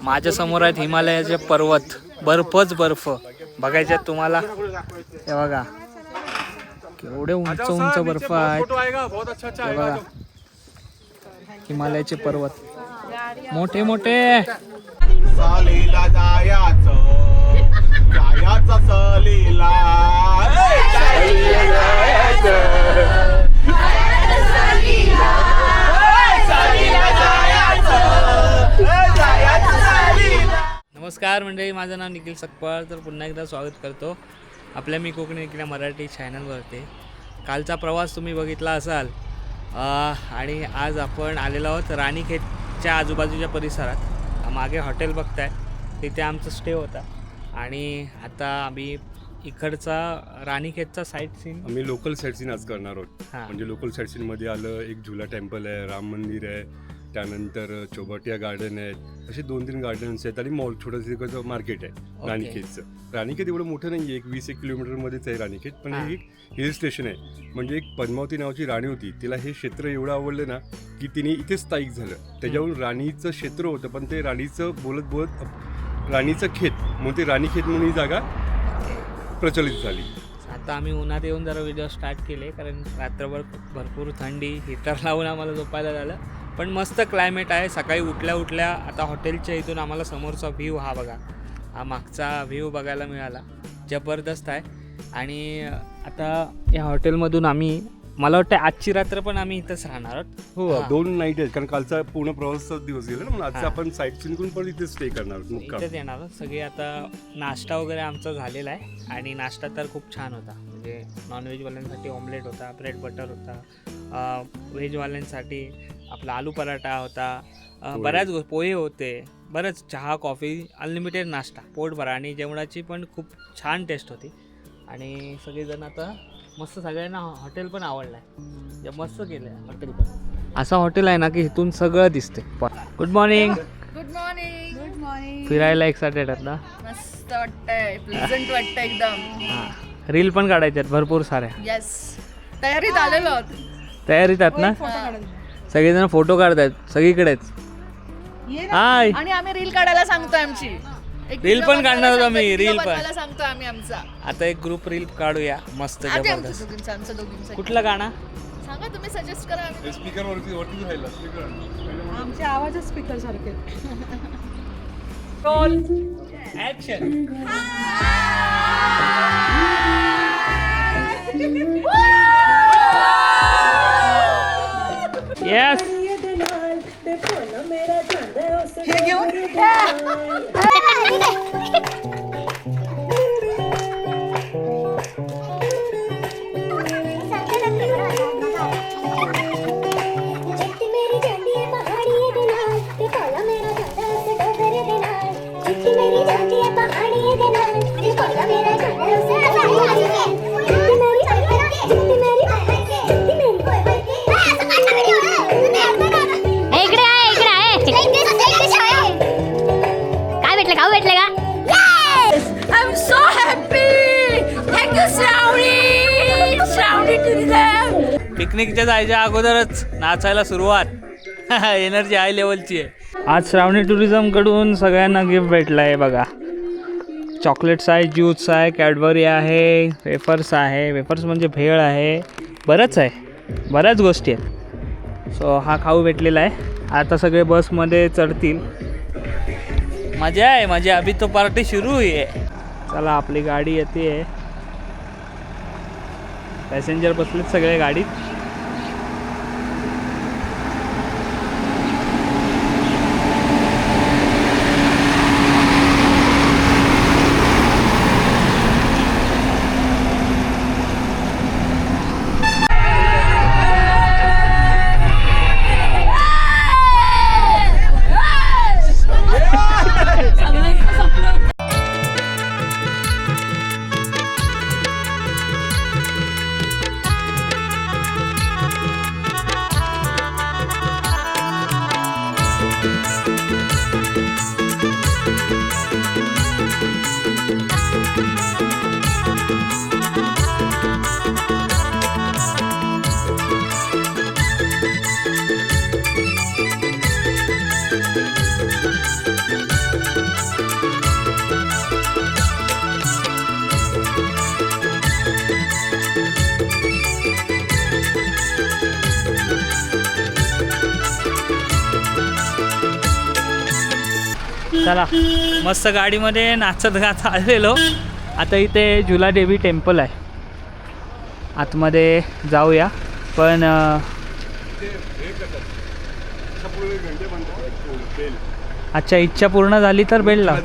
माझ्या समोर आहेत हिमालयाचे पर्वत, बर्फच बर्फ बघायचे तुम्हाला. हे बघा केवढे उंच उंच बर्फ आहेत. हे बघा हिमालयाचे पर्वत मोठे मोठे. सहलीला जायचं सहलीला नमस्कार मंडळी, माझं नाव निखिल सकपाळ. तर पुन्हा एकदा स्वागत करतो आपल्या मी कोकणी निखिल मराठी चॅनलवरती. कालचा प्रवास तुम्ही बघितला असाल आणि आज आपण आलेलो आहोत राणीखेतच्या आजूबाजूच्या परिसरात. मागे हॉटेल बघताय तिथे आमचा स्टे होता आणि आता आम्ही इकडचा राणीखेतचा साईट सीन, आम्ही लोकल साईट सीन आज करणार आहोत. म्हणजे लोकल साईट सीनमध्ये आलं, एक झुला टेम्पल आहे, राम मंदिर आहे, त्यानंतर चोबाटिया गार्डन आहेत, असे 2-3 गार्डन्स आहेत आणि मॉल छोटंसं मार्केट आहे राणीखेतचं. राणीखेत एवढं मोठं नाही आहे, एक 20-1 किलोमीटरमध्येच आहे राणीखेत, पण हे एक हिल स्टेशन आहे. म्हणजे एक पद्मावती नावाची राणी होती, तिला हे क्षेत्र एवढं आवडलं ना की तिने इथेच स्थायिक झालं. त्याच्यावरून राणीचं क्षेत्र होतं, पण ते राणीचं बोलत बोलत राणीचं खेत म्हणून ते राणीखेत म्हणून ही जागा प्रचलित झाली. आता आम्ही उन्हात येऊन जरा व्हिडिओ स्टार्ट केले कारण रात्रभर भरपूर थंडी, हिटर लावून आम्हाला झोपायला झालं. पण मस्त क्लायमेट आहे. सकाळी उठल्या आता हॉटेलच्या इथून आम्हाला समोरचा व्ह्यू हा बघा, हा मागचा व्ह्यू बघायला मिळाला, जबरदस्त आहे. आणि आता या हॉटेलमधून आम्ही, मला वाटतं आजची रात्र पण आम्ही इथंच राहणार आहोत. हो, 2 नाईट आहेत कारण कालचा पूर्ण प्रवासाचा दिवस गेला ना, म्हणून आजचा आपण साईट सीन करून पण इथे स्टे करणार आहोत, मुक्काम इथेच येणार आहोत सगळे. आता नाश्ता वगैरे आमचा झालेला आहे आणि नाश्ता तर खूप छान होता. म्हणजे नॉनव्हेजवाल्यांसाठी ऑमलेट होता, ब्रेड बटर होता, व्हेजवाल्यांसाठी आपला आलू पराठा होता, बऱ्याच पोहे होते, बरंच चहा, कॉफी, अनलिमिटेड नाश्ता, पोट भरा. आणि जेवणाची पण खूप छान टेस्ट होती आणि सगळेजण आता मस्त, सगळ्यांना हॉटेल पण आवडलं आहे, मस्त केलं आहे हॉटेल पण. असं हॉटेल आहे ना की इथून सगळं दिसते. Good morning. Good morning. Good morning. फिरायला एक्सायटेड आहेत ना? मस्त वाटतंय, प्लेझंट वाटतंय एकदम. हां, रील पण काढायच्या आहेत भरपूर साऱ्या. येस, तयारीत आलेलो आहोत. तयारीत आहात ना? सगळेजण फोटो काढतायत सगळीकडेच. हाय. आणि आम्ही रील काढायला सांगतोय आमची. रील पण काढणार होतो आम्ही, रील पण सांगतोय आम्ही आमचा. आता एक ग्रुप रील काढूया मस्त जबरदस्त. आमचं दोघींचं कुठलं गाणं सांगा, तुम्ही सजेस्ट करा. स्पीकर वरती राहिला, स्पीकर आमचे आवाज स्पीकर सारखे. Roll action. येस. हे घेऊन पिकनिकच्या जायच्या अगोदरच नाचायला सुरुवात. एनर्जी हाय लेवलची आहे. आज श्रावणी टुरिझमकडून सगळ्यांना गिफ्ट भेटलं आहे बघा. चॉकलेट्स आहे, ज्यूस आहे, कॅडबरी आहे, वेफर्स आहे, वेफर्स म्हणजे भेळ आहे, बरंच आहे, बऱ्याच गोष्टी आहेत. सो हा खाऊ भेटलेला आहे. आता सगळे बसमध्ये चढतील. मजा आहे, मजा. अभी तो पार्टी सुरू हुई आहे. चला आपली गाडी येते आहे. पॅसेंजर बसलेत सगळे गाडीत. चला मस्त गाडीमध्ये नाचत गात आलेलो. आता इथे झुला देवी टेम्पल आहे, आतमध्ये जाऊया. पण अच्छा, इच्छा पूर्ण झाली तर बेल लाव.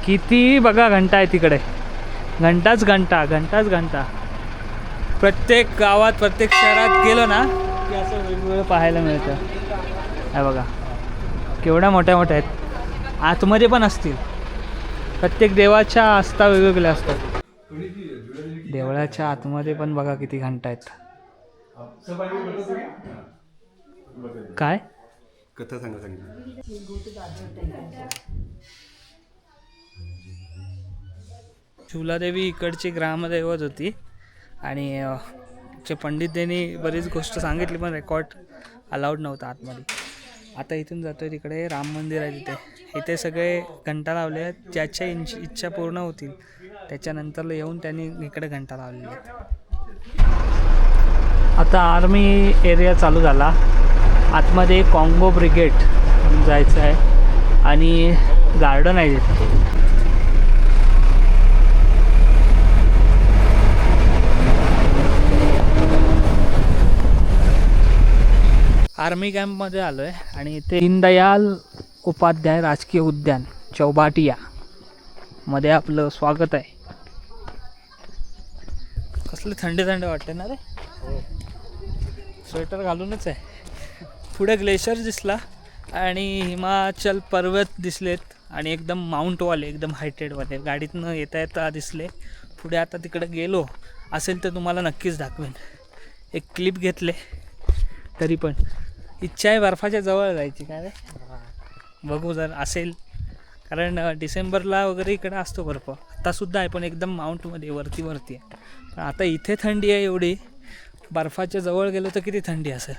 किती बघा घंटा आहे तिकडे, घंटाच घंटा घंटाच घंटा. प्रत्येक गावात प्रत्येक शहरात गेलो ना की असं वेगवेगळं पाहायला मिळतं. हे बघा केवढ्या मोठ्या मोठ्या आहेत, आतमध्ये पण असतील. प्रत्येक देवाच्या आस्था वेगवेगळ्या असतात. देवळाच्या आतमध्ये पण बघा किती घंटा आहेत. काय कथा सांगा. झुलादेवी इकडची ग्रामदैवत होती आणि चे पंडित त्यांनी बरीच गोष्ट सांगितली, पण रेकॉर्ड अलाउड नव्हता आतमध्ये. आता इथून जातोय तिकडे राम मंदिर आहे, इथे सगळे घंटा लावले आहेत. ज्याच्या इच्छा पूर्ण होतील त्याच्यानंतर येऊन त्यांनी इकडे घंटा लावलेले आहेत. आता आर्मी एरिया चालू झाला. आतमध्ये कॉंगो ब्रिगेड जायचं आहे आणि गार्डन आहे तिथे. आर्मी कॅम्पमध्ये आलो आहे आणि इथे दीनदयाल उपाध्याय राजकीय उद्यान चौबाटिया मध्ये आपलं स्वागत आहे. कसलं थंड थंड वाटते ना रे, स्वेटर घालूनच आहे. पुढे ग्लेशियर दिसला आणि हिमाचल पर्वत दिसलेत आणि एकदम माउंटवाले एकदम हायटेडवाले गाडीतनं येता येता दिसले. पुढे आता तिकडे गेलो असेल तर तुम्हाला नक्कीच दाखवेन. एक क्लिप घेतले, तरी पण इच्छा आहे बर्फाच्या जवळ जायची. काय रे, बघू जर असेल, कारण डिसेंबरला वगैरे इकडे असतो बर्फ. आत्तासुद्धा आहे पण एकदम माउंटमध्ये वरती आहे. पण आता इथे थंडी आहे एवढी, बर्फाच्या जवळ गेलो तर किती थंडी असेल.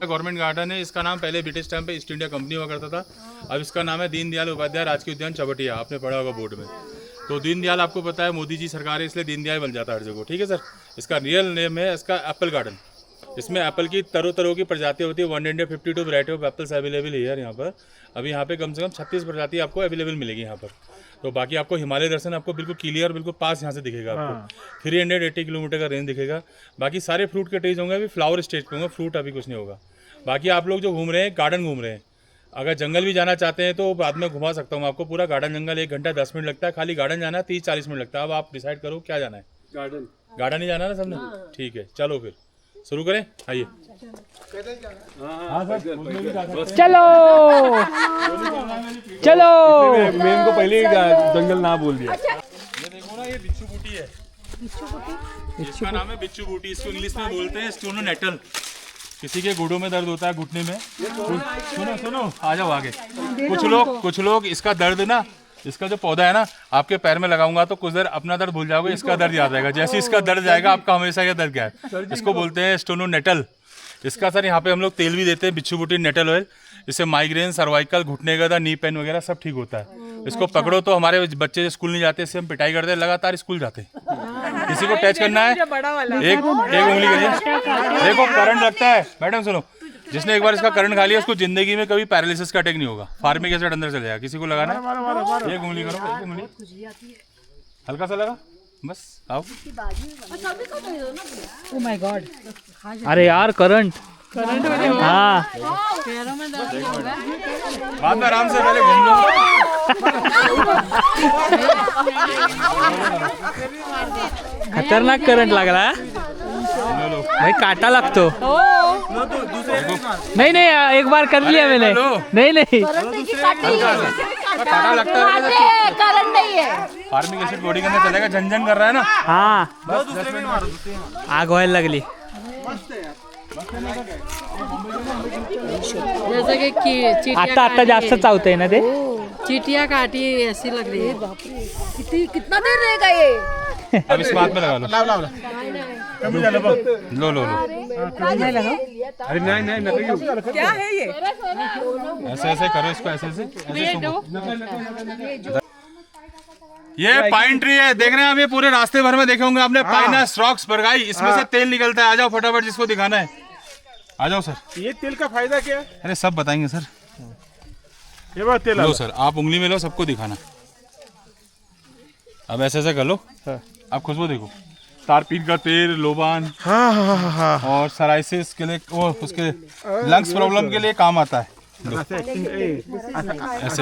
गवर्नमेंट गार्डन है, इसका नाम पहले ब्रिटिश टाइम पे ईस्ट इंडिया कंपनी हुआ करता था. अब इसका नाम है दीनदयाल उपाध्याय राजकीय उद्यान चौबटिया. आपने पढ़ा होगा बोर्ड में. तो दीनदयाल आपको पता है मोदी जी सरकार है, इसलिए दीनदयाल बन जाता है हर जगह. ठीक है सर. इसका रियल नेम है इसका एप्पल गार्डन. इसमें एप्पल की तरह की प्रजातियाँ होती है. 152 वैरायटी ऑफ एप्पल्स अवेलेबल है यहाँ पर. अभी यहाँ पे कम से कम 36 प्रजाति आपको अवेलेबल मिलेगी यहाँ पर. तो बाकी आपको हिमालय दर्शन आपको बिल्कुल क्लियर बिल्कुल पास यहाँ से दिखेगा आपको. 380 किलोमीटर का रेंज दिखेगा. बाकी सारे फ्रूट के ट्रीज होंगे. अभी फ्लावर स्टेज पे होंगे, फ्रूट अभी कुछ नहीं होगा. बाकी आप लोग जो घूम रहे हैं गार्डन घूम रहे हैं. अगर जंगल भी जाना चाहते हैं तो बाद में घुमा सकता हूँ आपको. पूरा गार्डन जंगल 1 घंटा 10 मिनट लगता है. खाली गार्डन जाना है 30-40 मिनट लगता है. अब आप डिसाइड करो क्या जाना है. गार्डन ही जाना है ना सबने. ठीक है चलो फिर शुरू करें. आइए. चलो चलो. मेम को पहले जंगल ना बोल दिया. ये देखो ना, ये बिच्छू बूटी है. इसका नाम है बिच्छू बूटी. इसको इंग्लिश में बोलते हैं स्टोनोनेटल. किसी के घुटनों में दर्द होता है, घुटने में. सुनो आ जाओ आगे. कुछ लोग इसका दर्द ना, इसका जो पौधा है ना, आपके पैर में लगाऊंगा तो कुछ देर अपना दर्द भूल जाओगे, इसका दर्द याद आएगा. जैसे इसका दर्द जाएगा आपका हमेशा ये दर्द गया है. इसको बोलते हैं स्टोनोनेटल. इसका सर यहाँ पे हम लोग तेल भी देते हैं, बिच्छू बूटी नेटल ऑयल. इससे माइग्रेन, सर्वाइकल, घुटने का दर्द, नी पेन वगैरह सब ठीक होता है. इसको पकड़ो तो हमारे बच्चे स्कूल नहीं जाते, इससे हम पिटाई करते हैं, लगातार स्कूल जाते हैं. किसी को टच करना है एक उंगली करिए. देखो करंट लगता है. मैडम सुनो, जिसने एक बार इसका करंट खा लिया उसको जिंदगी में कभी पैरालिसिस का अटैक नहीं होगा. फार्मिक एसिड अंदर चले जाएगा. किसी को लगाना है एक उंगली करो, एक उंगली हल्का सा लगा बस. आओ. Oh my God. अरे यार करंट हाँ. बाद में आराम से पहले घूम लो. खतरनाक करंट लागला भाई, काटा लगतो. नहीं नहीं एक बार कर लिया मैंने. नहीं काटा लगता है. कारण नहीं है. फार्मिक एसिड बॉडी के अंदर चलेगा, झंझन कर रहा है ना. हाँ बस 10 मिनट मारो. आग व्हायला लागली. जैसे कि चीटियाँ आता जास्त चावतंय ना ते. चीटियाँ काटी ऐसी लग रही है. कितना देर रहेगा ये? अब इसको हाथ में लगा लो. लो. अरे नहीं क्या है ये? ऐसे करो इसको, ऐसे. ये पाइन ट्री है, देख रहे हैं आप. ये पूरे रास्ते भर में देखे होंगे आपने. पाइनस रॉक्स बरगाई, इसमें से तेल निकलता है. आ जाओ फटाफट जिसको दिखाना है. आ जाओ सर। ये तेल का फायदा क्या है? अरे सब बताएंगे सर। ये बात तेल लो सर, आप उंगली में लो, सबको दिखाना। अब ऐसे ऐसे कर लो। अब खुशबू देखो। तारपीन का तेल, लोबान, हाँ हाँ हाँ हाँ और सराइसिस के लिए, वो उसके लंग्स प्रॉब्लम के लिए काम आता है। ऐसे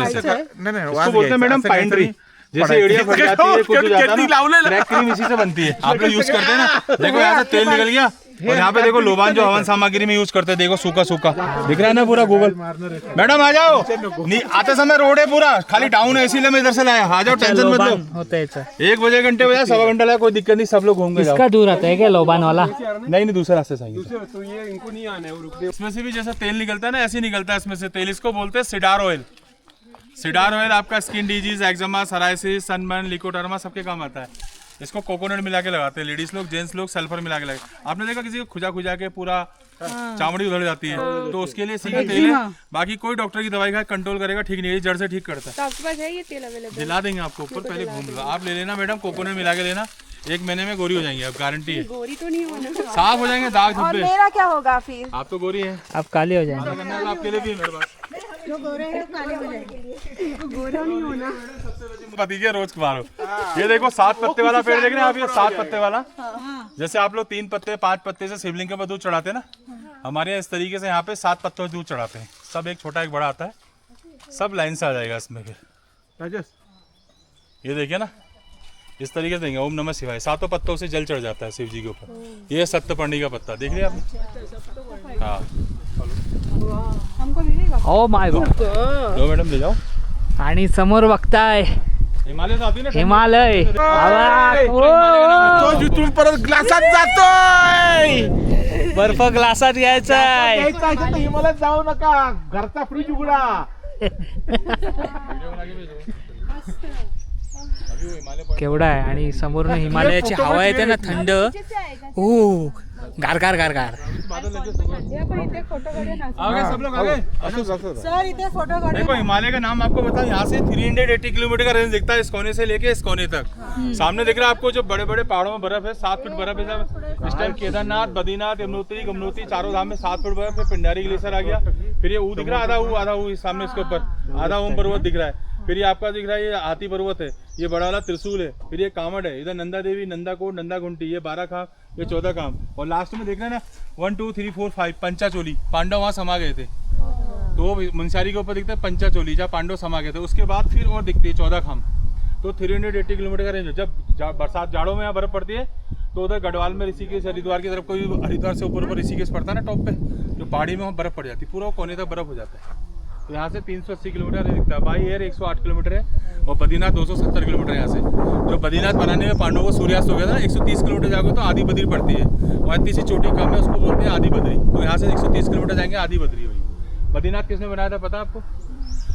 ऐसे इसको बोलते हैं मैडम पाइन ट्री। जैसे एड़िया फट जाती है, कुछ हो जाता है ना, क्रैक क्रीम इसी से बनती है। आप लोग यूज करते हैं ना। देखो यहाँ से तेल निकल गया, और यहाँ पे देखो लोबान जो हवन सामग्री में यूज करते हैं, देखो सूखा सूखा दिख रहा है ना पूरा गूगल। मैडम आ जाओ, आते समय रोड है पूरा, खाली टाउन है, इसीलिए मैं इधर से लाया। आ जाओ, टेंशन मत लो। होता है ऐसा। 1 बजे घंटे बजे, 1.25 घंटा लगा, कोई दिक्कत नहीं, सब लोग घूम के जाओ। इसका दूर आता है क्या लोबान वाला? नहीं दूसरा रास्ते से आएंगे। तो ये इनको नहीं आना है, वो रुक इसमें से भी जैसा तेल निकलता है ना, ऐसे ही निकलता है इसमें से तेल। इसको बोलते हैं सिडार ऑयल। सिडार ऑयल आपका skin disease, eczema, psoriasis, sunburn, leucoderma सबके काम आता है। इसको कोकोनट मिला के लगाते हैं लेडीज लोग, जेंट्स लोग सल्फर मिला के लगाते। आपने देखा किसी को खुजा खुजा के पूरा चामड़ी उधड़ जाती है, तो उसके लिए सीधा तेल है। बाकी कोई डॉक्टर की दवाई का कंट्रोल करेगा ठीक नहीं है, जड़ से ठीक करता है। तो आपके पास है ये तेल अवेलेबल? दिला देंगे आपको ऊपर, पहले घूम लो। आप ले लेना मैडम, कोकोनट मिला के लेना, 1 महीने में गोरी हो जाएंगे, अब गारंटी है। गोरी तो नहीं होना। साफ हो जाएंगे दाग और धब्बे। मेरा क्या होगा फिर? आप तो गोरी है, आप काले हो जाएंगे। करना है तो आपके लिए भी है मेरे पास। जो गोरे हैं काले हो जाएंगे, तो गोरा नहीं होना। भतीजे रोज मारो। ये देखो 7 पत्ते वाला पेड़ देख रहे हैं आप, ये 7 पत्ते वाला। जैसे आप लोग 3 पत्ते 5 पत्ते से शिवलिंग के ऊपर दूध चढ़ाते हैं ना, हमारे यहाँ इस तरीके से यहाँ पे 7 पत्तों दूध चढ़ाते हैं। सब एक छोटा एक बड़ा आता है, सब लाइन से आ जाएगा इसमें। फिर ये देखिए ना, इस तरीके से देंगे। ओम नमः शिवाय, 7 पत्तों से जल चढ़ जाता है शिव जी के ऊपर। ये सप्तपर्णी का पत्ता देख लिया आपने? हाँ, हमको मिलेगा? Oh my God. Low madam ले जाओ। आणि समोर बघताय हिमालय से आती है ना हिमालय। तो जिथून परत ग्लासात जातोय. बर्फ ग्लासात घ्यायचा आहे. घ्यायचं आहे तर हिमालयात जाऊ नका, घरचा फ्रीज उघडा. केवढा आहे आणि समोरून हिमालयाची हवा येते ना थंड. ओ गार गार गार गार. आगे सब लोग आगे। सर इथे फोटो काढ. देखो हिमालय का नाम आपको बताओ, यहाँ से 380 किलोमीटर का रेंज दिखता है, इस कोने से लेके इस कोने तक। सामने दिख रहा है आपको जो बड़े बड़े पहाड़ों में बर्फ है, 7 फीट बर्फ है सब। इस टाइम केदारनाथ, बद्रीनाथ, यमुनोत्री, गंगोत्री चारों धाम में 7 फीट बर्फ है। पिंडारी ग्लेशियर आ गया। फिर ये ऊ दिख रहा है, आधा ऊ सामने इसके ऊपर आधा ओम पर्वत दिख रहा है। फिर ये आपका दिख रहा है, ये हाथी पर्वत है, ये बड़ा वाला त्रिशूल है। फिर ये कामड़ है, इधर नंदा देवी, नंदा कोट, नंदा घुंटी, ये 12 खाम, ये 14 काम। और लास्ट में देख रहे हैं ना 1 2 3 4 5 पंचाचोली, पांडव वहाँ समा गए थे। तो मुंशारी के ऊपर दिखता है पंचाचोली, जहाँ पांडव समा गए थे। उसके बाद फिर और दिखती है 14 खाम। तो 380 किलोमीटर का रेंज है। जब बरसात जाड़ों में यहाँ बर्फ पड़ती है, तो उधर गढ़वाल में ऋषिकेश, हरिद्वार की तरफ, कोई हरिद्वार से ऊपर ऋषिकेश पड़ता है ना टॉप पे, जो पहाड़ी में वहाँ बर्फ पड़ जाती है, पूरा कोने तक बर्फ हो जाता है। तो यहाँ से 380 किलोमीटर दिखता है। बाई एयर 108 किलोमीटर है, और बद्रीनाथ 270 किलोमीटर है यहाँ से। जो बद्रीनाथ बनाने में पांडवों को सूर्यास्त हो गया था, 130 किलोमीटर जाओगे तो आदि बद्री पड़ती है। वहाँ इतनी सी चोटी कम है, उसको बोलते हैं आदि बद्री। तो यहाँ से 130 किलोमीटर जाएंगे आदि बद्री हुई। बद्रीनाथ किसने बनाया था पता आपको?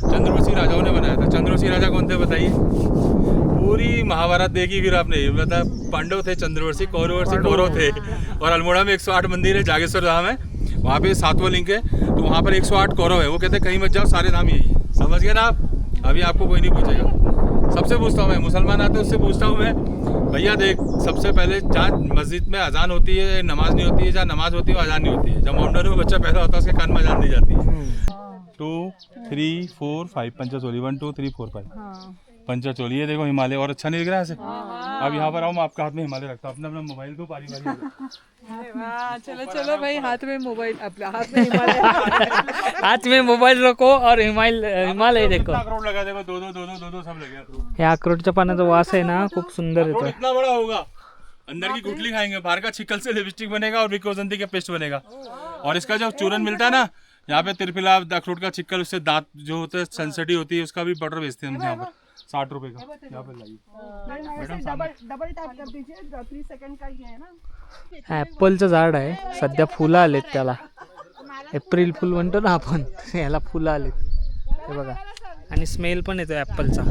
चंद्रवंशी राजाओं ने बनाया था। चंद्रवंशी राजा कौन थे बताइए? पूरी महाभारत देखी फिर आपने। बता, पांडव थे चंद्रवंशी, कौरवंशी कौरव थे। और अल्मोड़ा में 108 मंदिर है, जागेश्वर धाम है, वहाँ पे 7वां लिंक है। तो वहाँ पर 108 कौरव है। वो कहते हैं कहीं मत जाओ, सारे धाम यही है। समझ गए ना आप? अभी आपको कोई नहीं पूछेगा। सबसे पूछता हूँ मैं, मुसलमान आते उससे पूछता हूँ मैं, भैया देख, सबसे पहले जहाँ मस्जिद में अजान होती है नमाज नहीं होती है, जहाँ नमाज होती है अजान नहीं होती है। जब माउंटेन में बच्चा पैदा होता है उसके कान में अजान नहीं जाती है। 2 3 4 5 पंचाचोली, 1 2 3 4 5 पंचाचोली। ये देखो हिमालय, और अच्छा नहीं दिख रहा है ऐसे? अब यहाँ पर आओ, मैं आपका हाथ में हिमालय रखता हूँ। अपना अपना मोबाइल दो, पारी पारी। चलो चलो भाई, हाथ में मोबाइल, अपना हाथ में हिमालय. हाथ में मोबाईल रखो और हिमालय देखो. अखरोट लगा, देखो दो दो सब लगे अखरोट. या अखरोटच्या पानाचा वास आहे ना, खूप सुंदर येतो. इतना बड़ा होगा, अंदर की गुठली खाएंगे, बाहर का छिकल से लिपस्टिक बनेगा और विकोजंती का पेस्ट बनेगा. और इसका जो चूरन मिलता है ना, यहाँ पे तिरपिला अखरोट का छिक्कल, उससे दांत जो होते हैं सेंसिटिव होती है, उसका भी पाउडर बेचते हैं हम यहाँ पर 60 रुपए का. यहाँ पर लाइए डबल टैप कर दीजिए, 3 सेकंड का ही है ना. ऍपलचं झाड आहे, सध्या फुलं आलेत त्याला. एप्रिल फुल म्हणतो ना आपण, याला फुलं आलेत हे बघा. आणि स्मेल पण येतो ऍपलचा.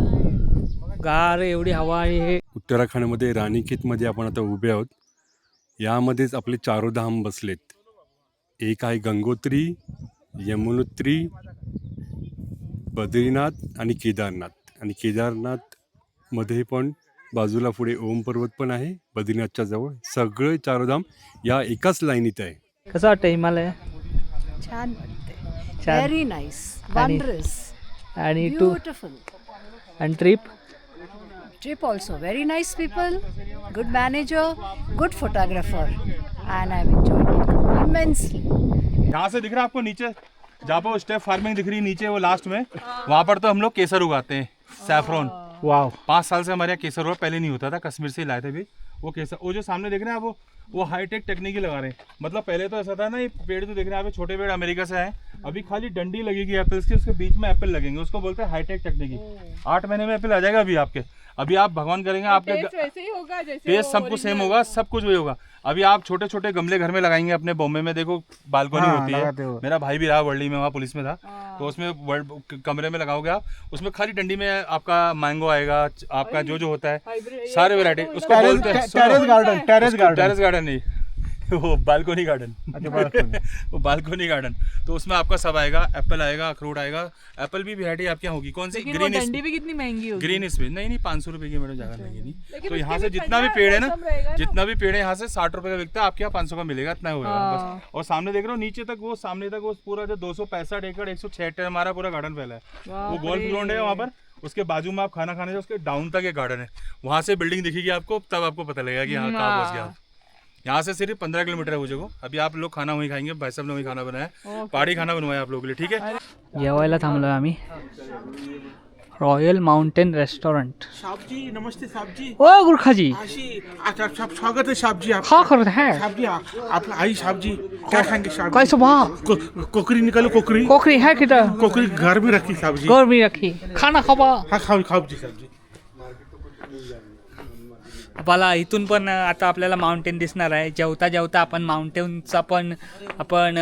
गार एवढी हवा आहे. हे उत्तराखंडमध्ये राणीखेतमध्ये आपण आता उभे आहोत. यामध्येच आपले चारोधाम बसलेत. एक आहे गंगोत्री, यमुनोत्री, बद्रीनाथ आणि केदारनाथ. आणि केदारनाथमध्ये पण बाजूला पुढे ओम पर्वत पण आहे, बद्रीनाथच्या जवळ. सगळे चारोधाम या एकाच लाईनीत आहे. कसं वाटतं हिमालय? छान वाटते. छान. व्हेरी नाईस, आणि- वंडरस, आणि टू ब्युटिफुल. आणि trip Trip also very nice people, good manager, good photographer, and I've enjoyed it immensely. यहाँ से दिख रहा है आपको नीचे, जहाँ पर स्टेप फार्मिंग दिख रही है नीचे वो लास्ट में, वहाँ पर तो हम लोग केसर उगाते हैं, सैफरॉन. वाव 5 साल से हमारे यहाँ केसर हुआ, पहले नहीं होता था, कश्मीर से ही लाए थे भी वो केसर. वो जो सामने देख रहे हैं आप वो हाईटेक टेक्निक ही लगा रहे हैं. मतलब पहले तो ऐसा था ना, ये पेड़ जो दिख रहे हैं आप, छोटे पेड़ अमेरिका से आए, अभी खाली डंडी लगेगी एप्पल्स की, उसके बीच में एप्पल लगेंगे, उसको बोलते हैं हाईटेक टेक्निक. 8 महीने में एप्पल आ जाएगा अभी आपके. अभी आप भगवान करेंगे आपके वैसे ही होगा जैसे टेस्ट सबको सेम होगा, सब कुछ वही होगा. अभी आप छोटे छोटे गमले घर में लगाएंगे अपने. बॉम्बे में देखो बालकनी होती लगाते है, हो. मेरा भाई भी रहा वर्ली में, वहाँ पुलिस में था, तो उसमें कमरे में लगाओगे आप, उसमें खाली डंडी में आपका मैंगो आएगा, आपका जो जो होता है सारे वैरायटी, उसको बोलते हैं टेरेस गार्डन नहीं, वो बालकोनी गार्डन. वो बालकोनी गार्डन, तो उसमें आपका सब आएगा, एप्पल आएगा, अखरोट आएगा. एप्पल भी वैरायटी आपके यहाँ होगी. कौन सी? लेकिन वो ग्रीन डंडी भी कितनी महंगी होगी. ग्रीन इसमें नहीं 500 रुपए की मैडम, ज़्यादा महंगी नहीं. लेकिन तो उसके यहाँ से भी जितना भी ठंडा पेड़ है ना, मौसम रहेगा ना। जितना भी पेड़ है यहाँ से 60 रुपए का बिकता है, आपके यहाँ 500 का मिलेगा, इतना होगा हाँ। बस. और सामने देख रहे हो नीचे तक, वो सामने तक वो पूरा जो 265 एकड़ 106 हेक्टेयर हमारा पूरा गार्डन फैला है. वो गोल्फ ग्राउंड है वहाँ पर, उसके बाजू में आप खाना खाने से उसके डाउन तक एक गार्डन है. वहाँ से बिल्डिंग दिखेगी आपको, तब आपको पता लगेगा कि हाँ कहाँ पहुँच गया आप. यहाँ से सिर्फ 15 किलोमीटर है वो जगह. अभी आप लोग खाना वहीं खाएंगे, भाई साहब ने वहीं खाना बनाया, पहाड़ी खाना बनवाया आप लोगों के लिए. ठीक है. जेवायला थांबलोय आम्ही रॉयल माउंटेन रेस्टॉरंट. साहब जी नमस्ते साहब जी. ओ गुरखाजी अच्छा स्वागत है साहब जी. आप हाँ करत है साहब जी आप आई साहब जी, क्या खाएंगे साहब कैसे वाह कोकरी निकालो, कोकरी कोकरी है किधर कोकरी घर में रखी साहब जी. गर्मी रखी खाना खावा. हाँ खाओ खाओ जी साहब जी. आपल्याला इथून पण आता आपल्याला माउंटेन दिसणार आहे. जेवता जेवता आपण माउंटेनचा पण आपण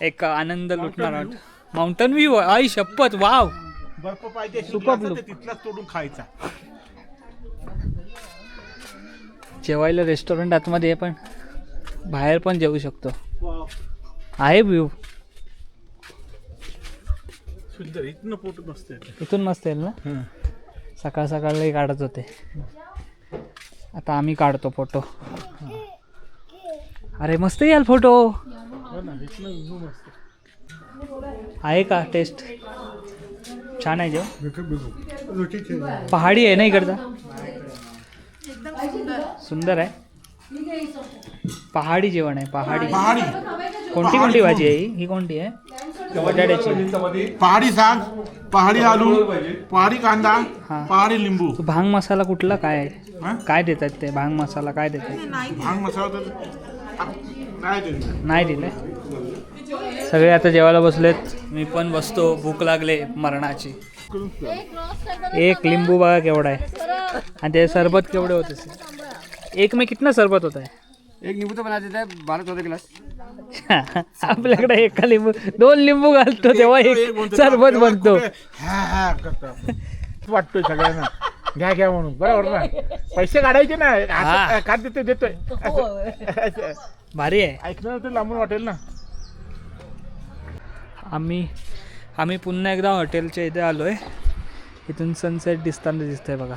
एक आनंद लुटणार आहोत. माउंटेन व्ह्यू आई शपथ वाव. बर्फ पाहिजे सुका ब्लू. तिथलाच तोडून खायचा. जेवायला रेस्टॉरंट आतमध्ये आहे, पण बाहेर पण जेवू शकतो. आहे व्ह्यू सुंदर. इथनं फोटो मस्त आहे. इथून मस्त येईल ना. सकाळ सकाळी काढत होते, आता आम्ही काढतो फोटो. अरे मस्त याल फोटो. आहे का टेस्ट? छान आहे जेवण. पहाडी आहे ना इकडचा. सुंदर आहे. पहाडी जेवण आहे. पहाडी कोणती कोणती भाजी आहे ही कोणती आहे? बटाट्याची. पहाडी साग, पहाडी आलू, पहाडी कांदा, हा. पहाडी लिंबू. तो भांग मसाला कुठला काय आहे? हा? काय देतात ते भांग मसाला काय देतात? भांग मसाला तर नाही दिला. नाही दिले. सगळे आता जेवायला बसलेत. मी पण बसतो. भूक लागले मरणाची. एक लिंबू बघा केवढा आहे, आणि ते सरबत केवढे होते. एक में कितना सरबत होता है? एक नींबू तो बना देता है 12-14 गिलास. आपल्याकडे एका लिंबू 2 लिंबू घालतो तेव्हा एक सरबत बनतो. हा हा करतो. वाटतोय सगळ्यांना घ्या घ्या म्हणून. बरोबर ना. पैसे काढायचे ना. असं का देतोय देतोय असं. भारी आहे. ऐकणार तर लांबून वाटेल ना. आम्ही पुन्हा एकदा हॉटेलच्या इथे आलो आहे. इथून सनसेट दिसताना दिसतंय बघा.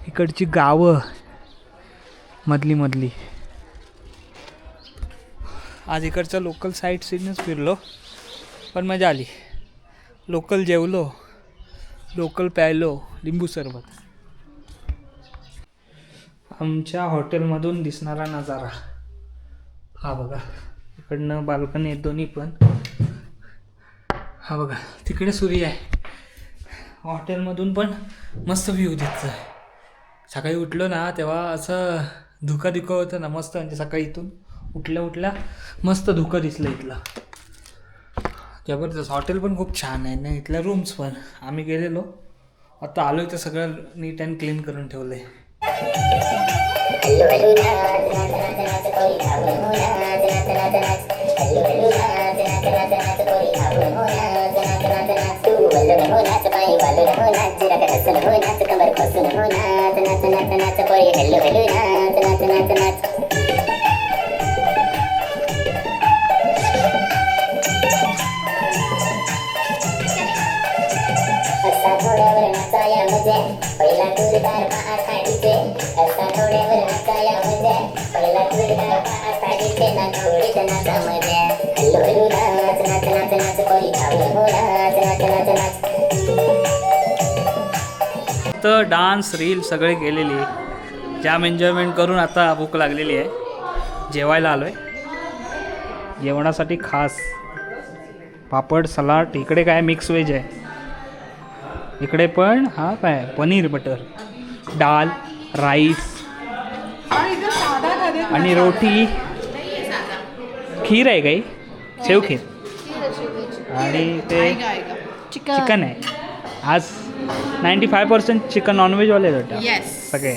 इकडची गावं मधली. आज इकडच्या लोकल साईट सीनच फिरलो, पण मजा आली. लोकल जेवलो, लोकल प्यायलो लिंबू सरबत. आमच्या हॉटेलमधून दिसणारा नजारा हा बघा. इकडनं बाल्कनी आहेत दोन्ही पण. हा बघा तिकडे सूर्य आहे. हॉटेलमधून पण मस्त व्ह्यू दिसतं आहे. सकाळी उठलो ना तेव्हा असं धुकं होतं ना मस्त. म्हणजे सकाळी इथून उठल्या मस्त धुकं दिसलं इथलं. जबरदस्त. हॉटेल पण खूप छान आहे ना. इथल्या रूम्स पण आम्ही गेलेलो, आता आलो तर सगळं नीट अँड क्लीन करून ठेवलं आहे. तर डान्स रील सगळे केलेली आहे. जाम एन्जॉयमेंट करून आता भूक लागलेली आहे. जेवायला आलो आहे. जेवणासाठी खास पापड सलाड. इकडे काय मिक्स व्हेज आहे. इकडे पण हा काय पनीर बटर डाल राईस आणि रोटी खीर आहे काही शेव खीर आणि ते चिकन आहे. आज 95% चिकन नॉनव्हेजवाले होते सगळे.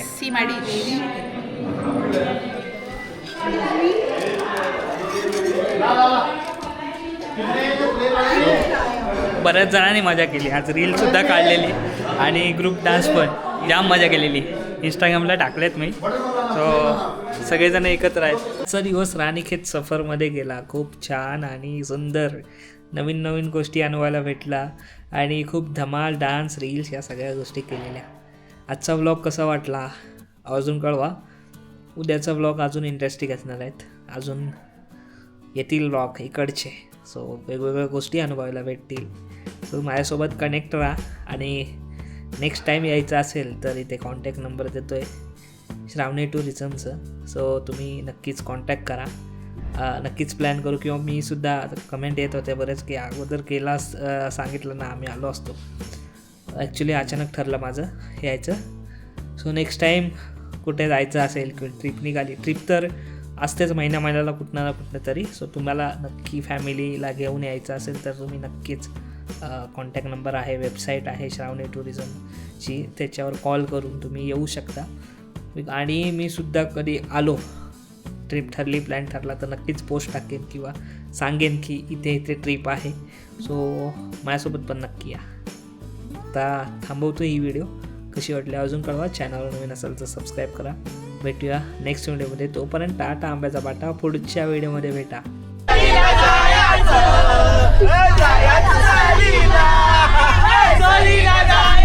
बऱ्याच जणांनी मजा केली. आज रीलसुद्धा काढलेली आणि ग्रुप डान्स पण जाम मजा केलेली. इंस्टाग्रामला टाकलेत मी. सो सगळेजण एकत्र आहेत. आजचा दिवस राणीखेत सफरमध्ये गेला. खूप छान आणि सुंदर नवीन नवीन गोष्टी अनुभवायला भेटला आणि खूप धमाल डान्स रील्स या सगळ्या गोष्टी केलेल्या. आजचा व्लॉग कसा वाटला अजून कळवा. उद्याचा व्लॉग अजून इंटरेस्टिंग असणार आहेत. अजून येतील व्लॉग इकडचे. सो वेगवेगळ्या गोष्टी अनुभवायला भेटतील. सो माझ्यासोबत कनेक्ट राहा आणि नेक्स्ट टाईम यायचं असेल तर इथे कॉन्टॅक्ट नंबर देतो आहे श्रावणी टुरिझमचं. सो तुम्ही नक्कीच कॉन्टॅक्ट करा. नक्कीच प्लॅन करू. किंवा मी सुद्धा कमेंट येत होते बरेच की अगोदर केला सांगितलं ना आम्ही आलो असतो. ॲक्च्युली अचानक ठरलं माझं यायचं. सो नेक्स्ट टाईम कुठे जायचं असेल किंवा ट्रिप निघाली. ट्रिप तर असतेच महिन्याला कुठं ना कुठं तरी. सो तुम्हाला नक्की फॅमिलीला घेऊन यायचं असेल तर तुम्ही नक्कीच कॉन्टॅक्ट नंबर आहे, वेबसाईट आहे श्रावणी टुरिझमची. त्याच्यावर कॉल करून तुम्ही येऊ शकता. आणि मी सुद्धा कधी आलो ट्रिप ठरली प्लॅन ठरला तर नक्कीच पोस्ट टाकेन किंवा सांगेन की इथे इथे ट्रिप आहे. सो माझ्यासोबत पण नक्की या. आता थांबवतो ही व्हिडिओ. कशी वाटली अजून कळवा. चॅनलवर नवीन असेल तर सबस्क्राईब करा. भेटूया नेक्स्ट व्हिडिओमध्ये. तोपर्यंत टाटा आंब्याचा बाटा. पुढच्या व्हिडिओमध्ये भेटा. जायचं